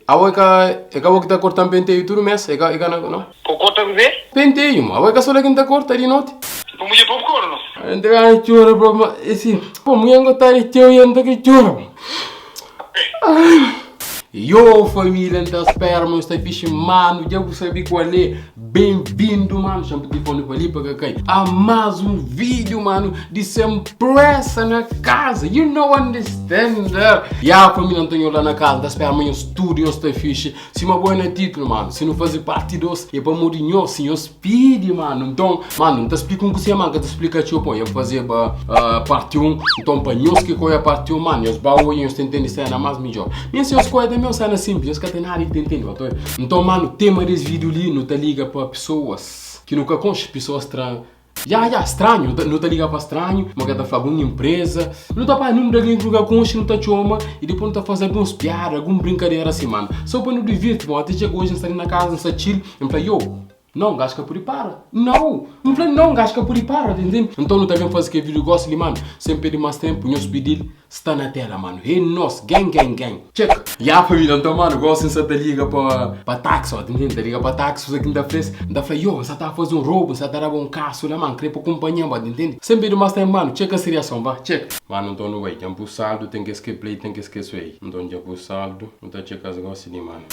Awai ka wakita cortam penteio tudo mês, eka não? Corta o quê? Penteio, mo. Awai ka só que tá corta de noite. Como je popcorn? Ente ka chura bro, ma esse, pô, mulher gostari teu e anda que chura. Yo família, então espera, mas está fixe, mano, já vou saber qual é. Bem-vindo, mano, chamo de telefone para ali para cá. A mais um vídeo, mano, de surpresa na casa. You know, understand? Ya, família, Antônio lá na casa, espera, amanhã o estúdio está fixe. Se uma boa no título, mano, se não fazer parte dos, é para Mourinho, senhor Speed, mano. Então, mano, te explica um que se chama, que te explica, tipo, eu fazer parte 1, então, para nós que é a parte 1, mano, os baús, nós entendemos cena mais melhor. Minha senhora, as coisas meu cena simples, nós que tem nada que entender, então, mano, o tema desse vídeo ali não te liga para pessoas que nunca conhecem, pessoas estranhas. Estranho, não te liga para estranho, mas que tá falando uma empresa, não tá para número de alguém que nunca conhece, não tá chama, e depois não tá fazendo alguns piadas, alguma brincadeira assim, mano. Só para não divirtir, bom, até chegou hoje, estar na casa, nessa chill, eu falei, yo, não, gasca por aí para. Não, gasca por aí para, entendeu? Então não tá vendo fazer que vídeo gosta ali, mano. Sem perder mais tempo, nós pedir, está na tela, mano. É nós, gang. Check. Já, família, então, mano, gosta de te liga para táxi, ó, entendeu? Te liga para táxi, você que ainda fez, ainda falei, yo, você tá fazendo um roubo, você tá dando um caso, né, mano? Queria para companhia, mano, entende? Sem perder mais tempo, mano, check a seriação, vá, check. Mano, então, não vai, já pro saldo, tem que esquecer play, tem que esquecer aí. Então, já pro saldo, não tá check as gostas ali, mano.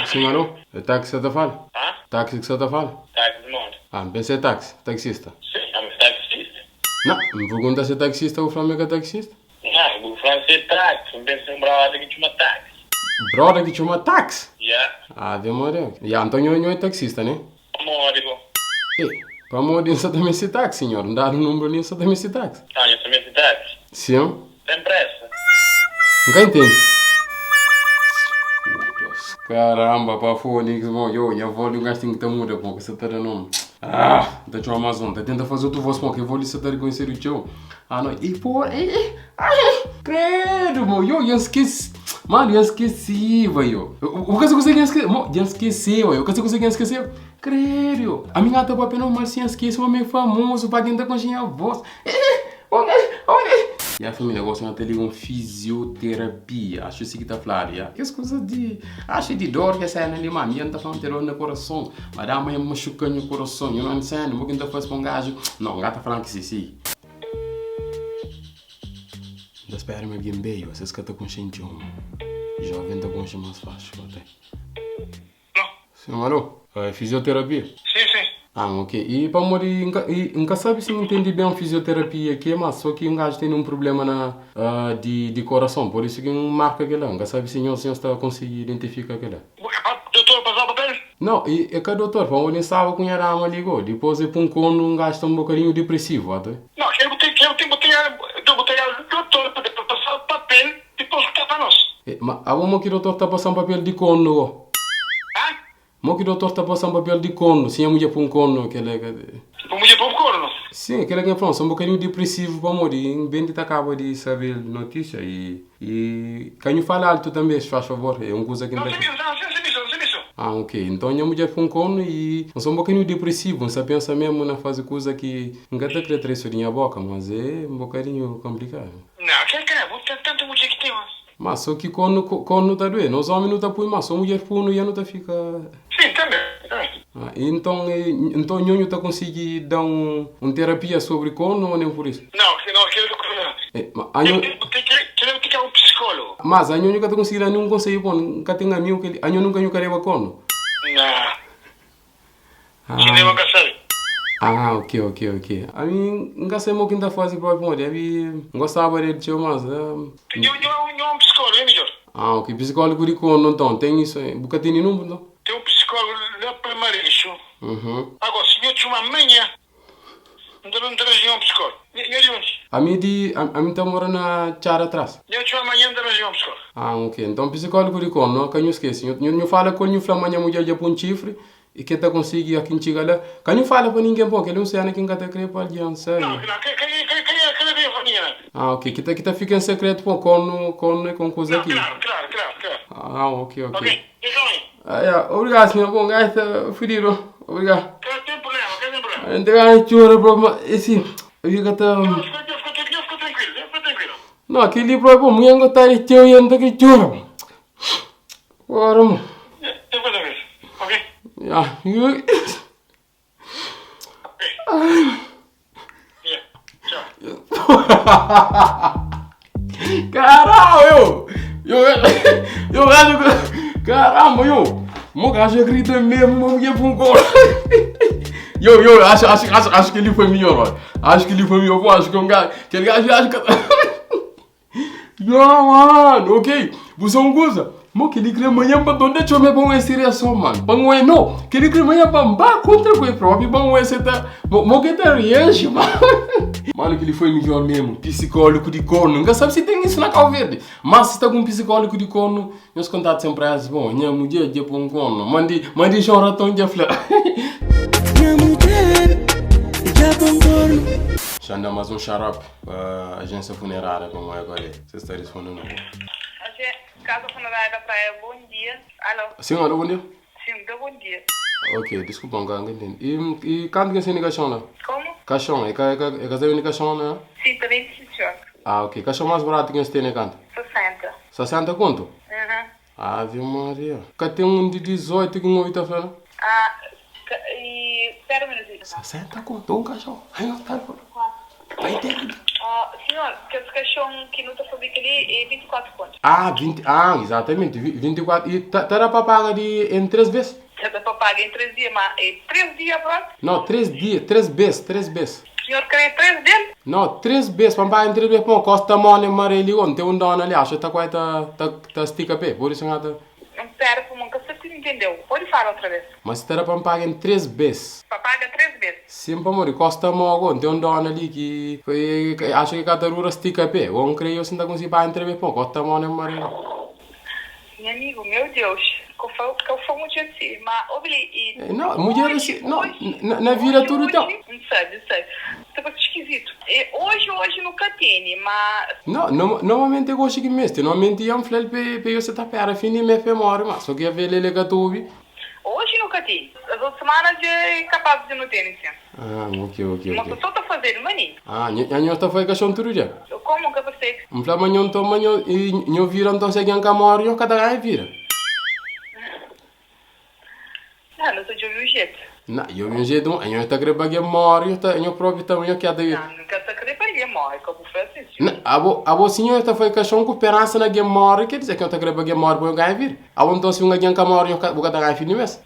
Sim, alô? É táxi que você tá falando? Hã? Táxi que você tá falando? Táxi de monte. Pensei taxista. Sim, é taxista. Não, me pergunta se é taxista ou Flamengo é taxista. Não, vou falar se é táxi, não pensa em brother que tinha uma táxi. Brother que chama táxi? Já. Demorou. Então não é taxista, né? Amórico. Para morrer você também se táxi, senhor. Não dá o número ali, você também se táxi. Ah, eu também se táxi. Sim. Tem pressa. Nunca entende. Caramba, para Fônix, bom, eu vou ligar assim que tá muda, pô, que você tá dando. Tá te Amazon, tá tentando fazer outra voz, pô, que eu vou lhe você tá reconhecer o teu. Não, e pô, credo, mano, eu esqueci. Mano, eu esqueci, velho. O que você consegue esquecer? Eu esqueci, velho. O que você consegue esquecer? Credo. A minha gata vai pegar mais sem esquecer, um homem famoso, para tentar conseguir a voz. E a família gosta de ter uma fisioterapia. Acho que tá claro, já. Que as coisas de. Acho de dor que sai ali, mano. Eu não tá falando de dor no coração. Mas dá uma machucando no coração. Eu não entendo. Não vou tentar fazer com um gajo. Não, o gato tá falando que sim. Ainda espera me alguém bem. Vocês que estão com gente homem. Jovem tá com gente mais fácil, até. Não. Sim, alô? Fisioterapia? Sim. Ok. E para morrer, nunca sabe se não entende bem a fisioterapia aqui, mas só que um gajo tem um problema de coração, por isso que não marca aquela. Nunca sabe se o senhor está conseguindo identificar aquela. Doutor, passar o papel? Não, é que o doutor, para morrer, sabe que a rama ligou, depois para um cono, um gajo está um bocadinho depressivo, até. Não, eu botei o doutor para passar o papel, depois que tá para nós. Mas a que o doutor está passando papel de cono, mas que o doutor está passando papel de cono, se a mulher para um cono, aquele. Para mulher popcorn? Sim, aquele que é pronto, um bocadinho depressivo para morrer. Bem que acaba de saber notícia e quem fala alto também, se faz favor, é uma coisa que Não, não sem isso. ok. Então a mulher foi um cono e sou um bocadinho depressivo, você pensa mesmo na fazer coisa que nunca está querendo trazer na boca, mas é um bocadinho complicado. Não, que é, vou ter tanta mulher que tem, mas só que quando tá doendo, nós homens não tá põe mais, só mulher põe e não tá fica. Sim, também. Então Nhonho tá conseguindo dar uma terapia sobre corno ou nem por isso? Não, quero que é um psicólogo. Mas a Nhonho tá conseguindo dar nenhum conselho bom, nunca tem amigo que a Nhonho nunca leva corno. Não. Que nem nunca sabe. Ok. A mim, nunca sei muito o que tá fazendo para morrer. A mim, gostava de tio, mas. Eu um psicólogo, é melhor. Ok. Psicólogo de corno, então, tem isso aí. Bocadinho número, não? Tem um psicólogo lá para Mareixo. Agora, se eu tinha uma manhã, não tem um psicólogo. A mim tá morando na Chara atrás. Eu tinha uma manhã, não tem um psicólogo. Ok. Então, psicólogo de corno, não? Que eu esqueci. Eu falo com ele, amanhã mulher já põe um chifre. E que tá conseguindo aqui em Chigala. Que não fala para ninguém, bom, que ele não sei quem tá querendo para alguém, sério. Não, ok. Que tá ficando secreto, pô, com coisa aqui. Claro. Ok. Ok, Obrigado, senhor. Bom, gajo, ferido. Obrigado. Tem problema. Entregar chora, bro, mas esse. Eu ia catar. Fica tranquilo. Não, aquele bro, pô, mulher não tá aí, teu e anda que chora. Ora, mano. Eu vou ver. Ok? Já, eu. Tchau. Caralho, eu acho que. Caramba, eu. Mo gajo grita mesmo, mo ia pra um gol. Eu acho que ele foi melhor, olha. Acho que ele foi melhor, pô, acho que um gajo. Aquele gajo acho que. Não, mano, ok. Você não gosta. Mo que ele queria amanhã para onde deixa eu me pôr essa reação, mano. Para não é não. Que ele queria amanhã para mbar contra o próprio. Para não é essa tá. Mo que tá reage, mano. Mano, que ele foi melhor mesmo. Psicólogo de corno. Nunca sabe se tem isso na Cabo Verde. Mas se está com um psicólogo de corno, meus contatos sempre é assim, bom, minha mulher de um corno. Mande já um ratão de aflá. Minha mulher de um corno. Já anda mais um xarope para a agência funerária, como é agora. Você está respondendo? Casa Funerária da Praia, bom dia. Alô? Senhora, bom dia. Sim, bom dia. Ok, desculpa, não entendi. E quanto que é esse caixão lá? Como? Caixão, é casa de caixão, né? Sim, também sim, senhor. Ah, ok. Caixão mais barato que você tem, né, canto? 60. 60 quanto? Uhum. Ave Maria. Cá tem um de 18 que não está falando? Ah, e... Espera um minutinho. 60 quanto? Um caixão. Aí não tá, pô. Vai ter. Senhor, que esse caixão que não está fabrica ali é 24 contos. Ah, 20. Ah, exatamente. 24. E tá para pagar em 3 vezes? Já dá para pagar em 3 dias, mas é 3 dias, pronto? Não, 3 dias. 3 vezes. O senhor quer 3 dele? Não, 3 vezes. Para pagar em 3 vezes, pô, costa mão em Marelli, ontem um dono ali, acho que tá quase tá estica pé. Por isso não tá. Espera, por nunca você entendeu. Pode falar outra vez. Mas se era para pagar em 3 vezes. Para pagar 3 vezes. Sim, para morrer, costa mão, tem um dono ali que acho que cada rua estica pé. Eu não creio que não consigo pagar em 3 vezes, pô, costa mão em Marelli. Meu amigo, meu Deus. Que eu fui muito gentil, mas ouvi. Não, mulher assim, não, na vida tudo então. Não sei. Tá muito esquisito. Hoje nunca tem, mas. Não, normalmente eu gosto de mestre. Normalmente eu falo para você estar perto, fim de minha memória, mas só que eu vejo ele que tu ouve. Hoje nunca tem. As outras semanas é capaz de não ter, sim. Ah, ok. Mas tu só tá fazendo, maninho. Ah, eu estou fazendo questão tudo já. Como que você? Um flama eu estou, mas eu viro então se alguém camar, eu cada vez vira. Não sei de ouvir o jeito. Não, eu vi um jeito, eu estou querendo pagar memória, eu próprio também, eu quero. Não, nunca tá querendo pagar morre, como foi assim. Não, a você está fazendo questão com esperança na memória, quer dizer que eu estou querendo pagar memória para eu ganhar vir. Então se alguém camar, eu vou cada vez mês.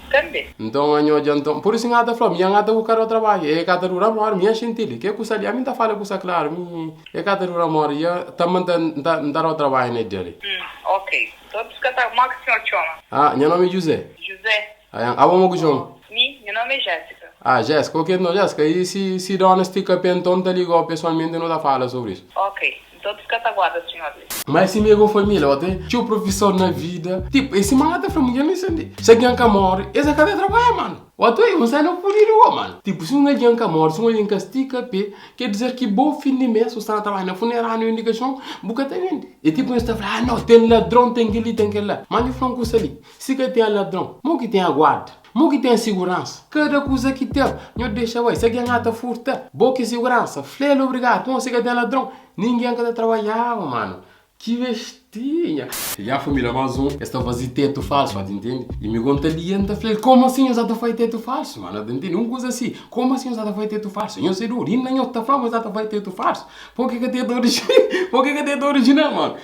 Também. Então, então, por isso eu falo, minha gata o cara trabalha, é cada rua mora, minha gentil, que é custa ali, a mim tá falando custa claro, é cada rua mora, eu também tá o trabalho nele. Ok. Então, como é que o senhor chama? Ah, meu nome é José. José. Ah, vamos João. Meu nome é Jéssica. Ah, Jéssica, ok, não, Jéssica, e se dona estica pentão, tá ligado, pessoalmente não tá falando sobre isso. Ok. Então, tu aguarda, senhor. Mas se minha família, ó, tinha professor na vida, tipo, esse mano tá falando, eu não sei, se alguém que morre, esse é cada trabalho, mano. Ó, tu aí, você não pode ir, mano. Tipo, se alguém que morre, se alguém que estica pé, quer dizer que bom fim de mês, você está trabalhando na funerária, indicação, buca tá vendo. E tipo, você está falando, não, tem ladrão, tem que lá. Mas eu falo com você ali, se que tem ladrão, não que tem a guarda. Mo que tem segurança. Cada coisa que tem, eu deixo vai. Se alguém está furta, boa que segurança. Flelo, obrigado. Não, se que tem ladrão, ninguém quer trabalhar, mano. Que vestinha. E a família mais um, está fazendo teto falso, entende? E me conta ali, anda, falei, como assim eu já estou fazendo teto falso, mano? Entende? Uma coisa assim, como assim eu já estou fazendo teto falso? Eu sei do urina, eu estou falando, eu já estou fazendo teto falso. Por que teto original? Por que teto original, mano?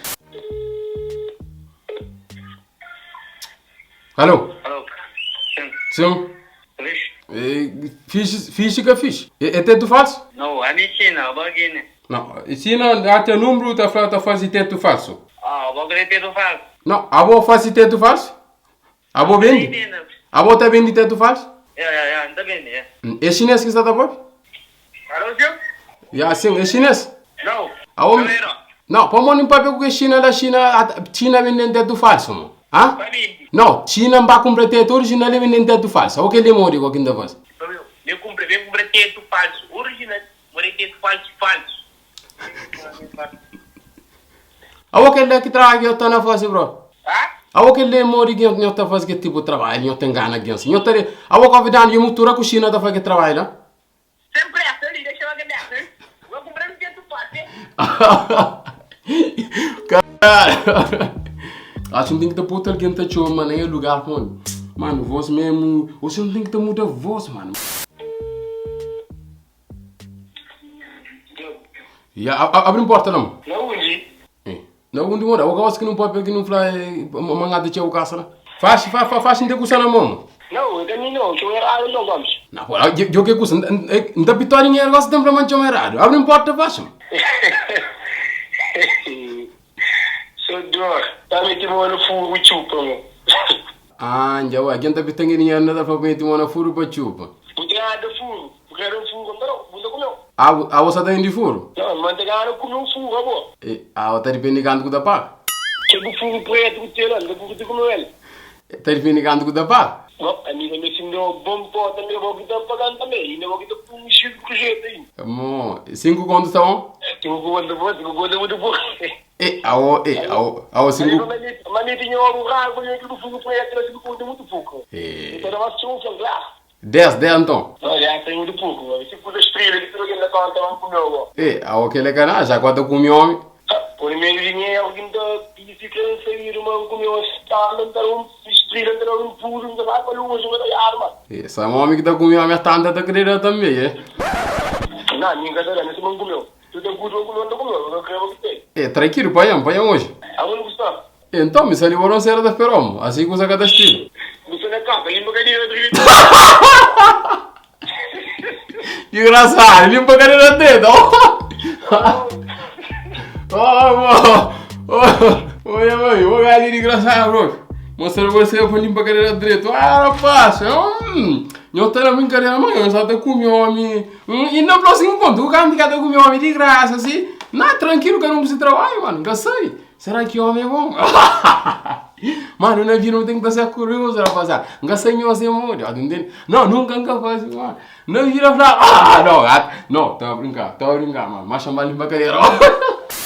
Alô? Alô? Sim. Fixe? Fixe que é fixe. É teto falso? Não, a China, a bagulho. Não, China até número tá fazendo teto falso. Ah, o bagulho é teto falso. Não, a avó faz teto falso? A avó vende? A avó tá vendendo teto falso? Tá vendo, É chinês que está da boa? Alô, tio? Sim, é chinês? Não. Não, para mim não pode ver que China vendendo teto falso, mano. Ah? Não, China vai comprar teto original e vendendo teto falso. O que ele mora com aqui da voz? Eu comprei teto falso, original, morei teto falso. A o que ele que traga eu tô na voz, bro? Ah? Awo que le mori que eu tá faz que tipo de trabalho, eu tenho gana que assim. Eu tá awo convidando eu mutura cozinha tá faz que trabalho, né? Sempre essa ali, deixa eu ver. Vou comprar um dia do passe. Caralho. Acho que tem que ter puta alguém tá show, mano, aí lugar pô. Mano, voz mesmo, você não tem que ter muita voz, mano. E abre a porta não. Não, onde? Não, onde mora? O gawas que não pode pegar não fly mangada de o casa. Faz não tem custa na mão. Não, eu não, eu era não vamos. Não, eu que custa. Não pitori ninguém gosta de manter o errado. Abre a porta, faz. So dor, tá me timando furo o chupa, meu. Ah, já vai. Quem tá pitando ninguém nada para meter uma furo para chupa. Podia dar furo, porque era um furo, não comeu. Ah, você tá indo furo? Não, mas agora comeu um furo, amor. Ah, tá dependendo do da pá. Chegou furo preto, o teu lá, depois de comer ele. Tá dependendo do da pá. Bom, a minha me ensinou bom porta, meu vou quitar pagando também, e não vou quitar um chico com jeito aí. Amor, 5 contos tá bom? Tenho um gol do boca. Awo 5. Mas me tinha um raro, porque aquilo furo preto, eu tive conta muito pouco. Então era uma chunfa, lá. 10 então. Não, já tem muito pouco, se for estrela, que tu não quer conta, vamos comer o awo que legal, já quando com o homem. Por meio de dinheiro, alguém da diferença ir uma comeu a estar, então estrela, então um puro, então vai para longe, vai dar arma. Essa homem que tá com o homem tanta tá querendo também, Não, ninguém tá dando, esse não comeu. Tu tem cuidado com o não comeu, eu creio que tem. Tranquilo, pai hoje. Aonde Gustavo? Então, me saiu uma cera da ferom, assim que usa cada estilo. Você não é capa, limpa cadeira do jeito. Que engraçado, limpa a cadeira dele, Oi, mãe, o galinho engraçado, bro. Mostrando você para limpar a cadeira direito. Ah, rapaz, eu tô na brincadeira amanhã, só tô com o homem. E no próximo ponto, o cara fica com o homem de graça, assim. Não, tranquilo que eu não preciso trabalhar, mano. Gostei. Será que o homem é bom? Mano, não vi, não tem que ser curioso, rapaziada. Gostei de você, amor. Não, nunca faz, mano. Não vira falar, não, tá a brincar, mano. Mas chamar limpa a cadeira.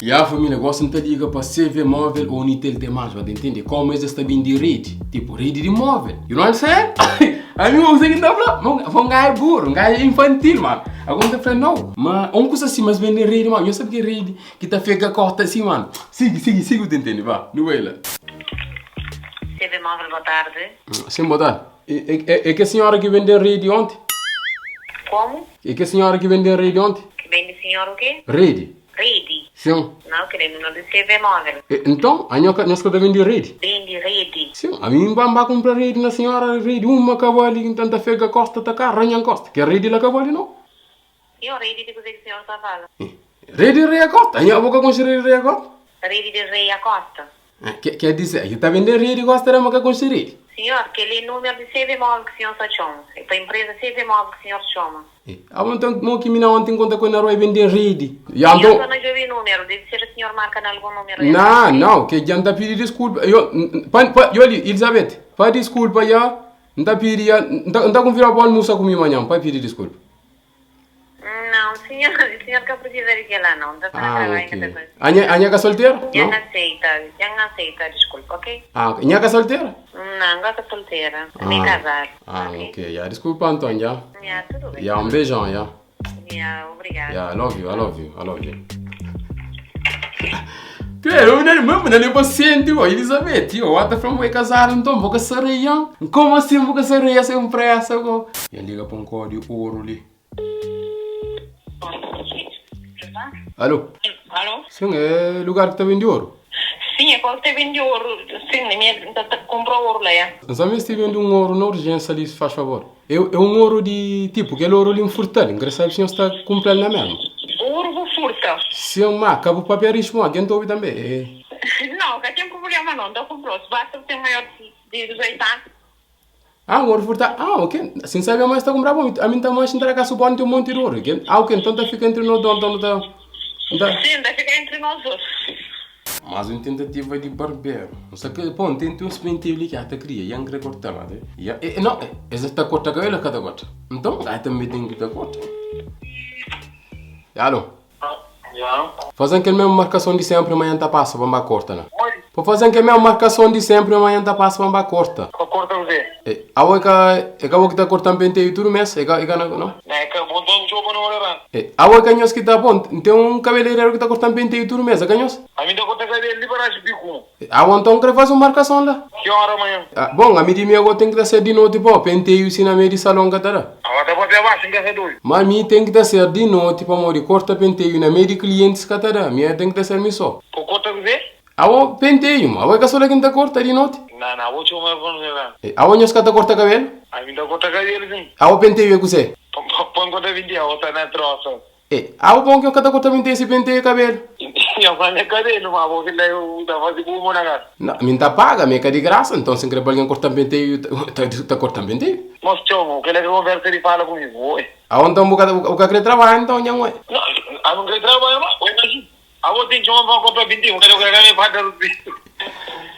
E a família gosta de ligar para CV móvel ou Unitel tem mais, vai entender como eles estão vindo de rede, tipo rede de móvel. You know what I'm saying? A mim você que tá falando, vão ganhar burro, ganhar infantil, mano. Agora eu falei, não, mas um coisa assim, mas vem de rede, mano. Eu sei que rede que tá feita corta assim, mano. Siga, tu entende, vá, não é lá. CV móvel, boa tarde. Sim, boa tarde. É que a senhora que vendeu rede ontem? Como? É que a senhora que vendeu rede ontem? Que vende senhor o quê? Rede. Rede. Sim. Não, querendo não de CV móvel. Então, a nós que vende rede? Vende rede. Sim, a mim vai comprar rede na senhora, rede uma cavalo que tanta fega costa da cá, ranha costa. Que rede la cavalo não? Senhor, rede de coisa que o senhor está falando? Rede rei a costa, a boca com rede rei a costa? Rede de rei a costa. Quer dizer, eu tá vendendo rede gosta da boca com rede? Senhor, aquele número de CV móvel que o senhor está chamando. É para a empresa CV móvel que o senhor chama. Então, não que me não tem conta com a rua vender rede. Eu não vi o número, deve ser o senhor marca em algum número. Não, que já não pedir desculpa. Elizabeth, pede desculpa já. Não tá pedir, não confira para almoçar comigo amanhã, pode pedir desculpa. Não, senhor que precisa de lá não. Dá para ok. Anha que solteira? Já não aceita, desculpa, ok? Anha que solteira? Não, gosta solteira, nem casar. Ok, já, desculpa Antônio, já. Já, tudo bem. Já, beijão, já. Já, obrigada. Já, I love you. Pero, não é paciente, Elizabeth, what from we casar, então, vou casar aí, como assim vou casar aí, sem pressa, E liga para código ouro ali. Alô? Alô? Sim, é lugar que está vendendo ouro? Sim, é quando você vende ouro. Sim, comprou ouro lá, é? Sabe se vende ouro na urgência ali, faz favor? É ouro de tipo, aquele ouro ali em furtado, engraçado se você está comprando na mesma. Ouro vou furta? Sim, mas acaba o papeirismo, alguém está ouvindo também. Não, não tem problema não, não comprou. Basta ter maior de 18 anos. Ouro furtado. Ok. Sem saber mais está comprando, a mim está mais entregar a suporte um monte de ouro. Ok, então está ficando entre nós dois, Sim, vai ficar entre nós dois. Mas uma tentativa de barbeiro. Só que, pô, tem um experiência ali que até cria, e angra cortar, né? Não, essa está corta a cabelo cada corta. Então, aí também tem que estar corta. Alô? Já. Fazem aquela mesma marcação de sempre, amanhã está passa, vamos à corta, né? Oi, Para fazer que a minha marcação de sempre, amanhã tá passando para corta. Corta você. A oi que tá cortando penteio tudo mês, não? Não, é que bom tom jogo não olha. A oi canhos que tá bom, tem um cabeleireiro que tá cortando penteio tudo mês, canhos? A mim tá cortando cabelo liberar bico. A oi então quer fazer uma marcação lá? Que hora amanhã? Bom, a mim de agora tem que ser de noite, pô, penteio se na meio de salão que tá. Agora tá para baixo, ainda é doido. Mas mim tem que ser de noite para morrer corta penteio na meio de clientes que tá. Minha tem que ser missão. Corta você? A oi penteio, a oi que só lá que tá corta de noite. Não, vou te chamar para lá. A oi que tá corta cabelo? A mim tá corta cabelo sim. A oi penteio é com você? Põe conta 20 a outra na troça. A oi bom que eu tá corta penteio se penteio cabelo? Eu falei cabelo, mas vou que eu tá fazendo como na casa. Não, me tá paga, me é de graça, então se quer alguém cortar penteio, tá cortando penteio. Mas chamo, que ele conversa e fala comigo, oi. Aonde o que quer trabalhar, então, não é? Não, eu não quero trabalhar, mas oi, imagina. Eu tenho que chamar para comprar 21, que eu quero me pagar o bicho.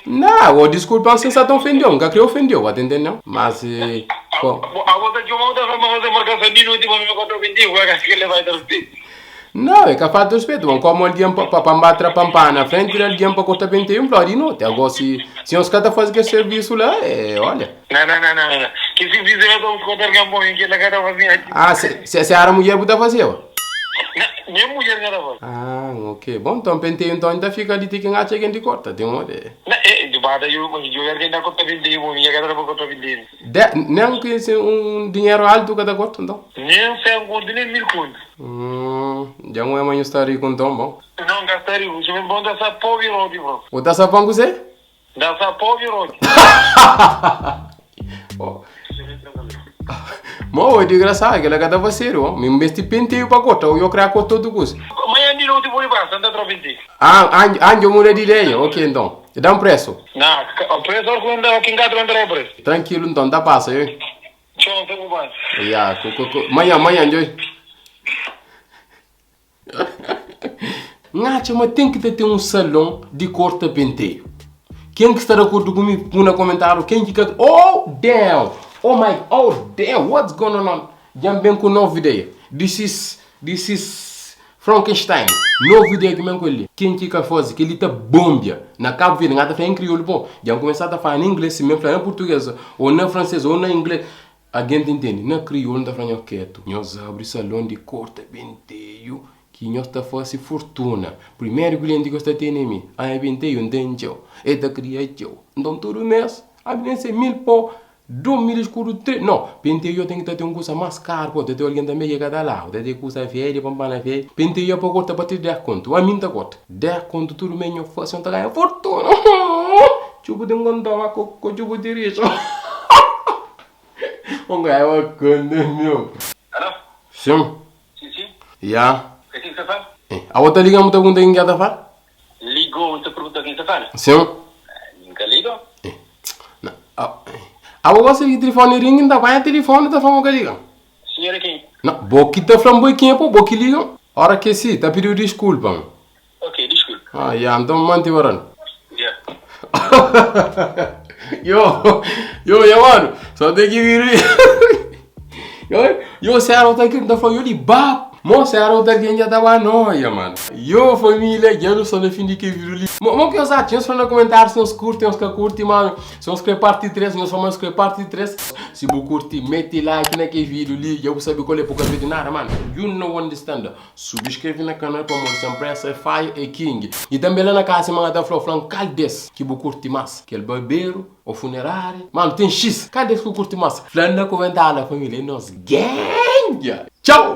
Não, desculpa, você está ofendeu, nunca criou ofendeu, atendeu não? Mas, bom. Eu tenho que chamar para fazer marcação de noite para me comprar 21, que ele vai dar o bicho. Não, é capaz de respeito, vamos como alguém para bater a pampa na frente, virar alguém para cortar penteio, para de noite. Agora, se os caras fazem aquele serviço lá, olha. Não. Que se fizer, eu vou contar que é um bom, que ele quer fazer. Ah, se a mulher puder fazer, ó. Minha mulher quer fazer. Ah, ok. Bom, então penteio, então ainda fica ali, tem que engatar quem te corta, tem uma ideia. De bada, eu quero que ainda corta 21, minha quer cortar 21. Nem que se dinheiro alto cada corta, então? Nem sei um conto, nem 1000 conto. Já não é amanhã estar aí com então, bom? Não, gastaria, você me bom dessa pobre rode, bro. O da sapão com você? Dessa pobre rode. Mo, é de graça, que ela cada fazer, ó. Me investi penteio para cortar, eu criar corta todo custo. Amanhã de noite vou ir para Santa Trovinti. Eu mudei de ideia, ok, então. Dá um preço? Não, o preço é quando aqui em casa entra o preço. Tranquilo, então, dá passa, hein? Tchau, não tem mais. Yeah, amanhã, Joy. Mas tem que ter um salão de corta penteio. Quem que está de acordo comigo, no comentário, quem que quer... Oh, damn! Oh, damn, what's going on? Já bem com nova ideia. This is Frankenstein. Nova ideia que me encolhi. Quem que quer fazer? Que ele tá bombia. Na Cabo Verde, nada faz em crioulo, bom. Já começar a falar em inglês, se mesmo falar em português, ou na francês, ou na inglês. Alguém entende? Na crioulo, não tá falando quieto. Nós abrimos salão de corta penteio. Que nós está fazendo fortuna. Primeiro cliente que está tendo em mim. Aí penteio, não tem tchau. É da criação. Então, todo mês, a mim 1000 pó. 2000 escuro 3. Não, penteio eu tenho que ter um custo mais caro, pode ter alguém também que cada lá, tem que custa velho, pampana velho. Penteio para cortar para ter 10 conto, a mim tá corta. 10 conto tudo bem, eu faço, tá ganhando fortuna. Tipo de um conto com tipo de riso. Um ganha uma conta, meu. Alô? Sim. Sim. Já. O que você faz? A outra liga muito pergunta quem quer fazer? Ligou, você pergunta quem você faz? Sim. Nunca ligou? Não. Você que telefone ringue, ainda vai a telefone, tá falando que liga. Senhora quem? Não, boque tá falando boi quem é, pô, boque liga. Hora que sim, tá pedindo desculpa. Ok, desculpa. Já, então mantém orando. Yeah. Yo, mano, só tem que vir. Yo, se a outra aqui não tá falando, eu li bap. Moça, era outra que já tava noia, mano. Yo, família, eu não sou no fim de que viu ali. Mas que eu já tinha, no comentário se nos curtem, os que curtem, mano. Se nos quer parte 3, nós vamos querer parte 3. Se você curte, mete like naquele vídeo ali. Eu sabe qual é pouca vídeo nada, mano. You know understand. Subscreve no canal para mostrar sempre Fire e King. E também lá na casa, mano, da Flor Caldes, que você curte mais. Que é o barbeiro, o funerário. Mano, tem X. Caldes que curte mais. Falando no comentário, família, nós gang. Tchau!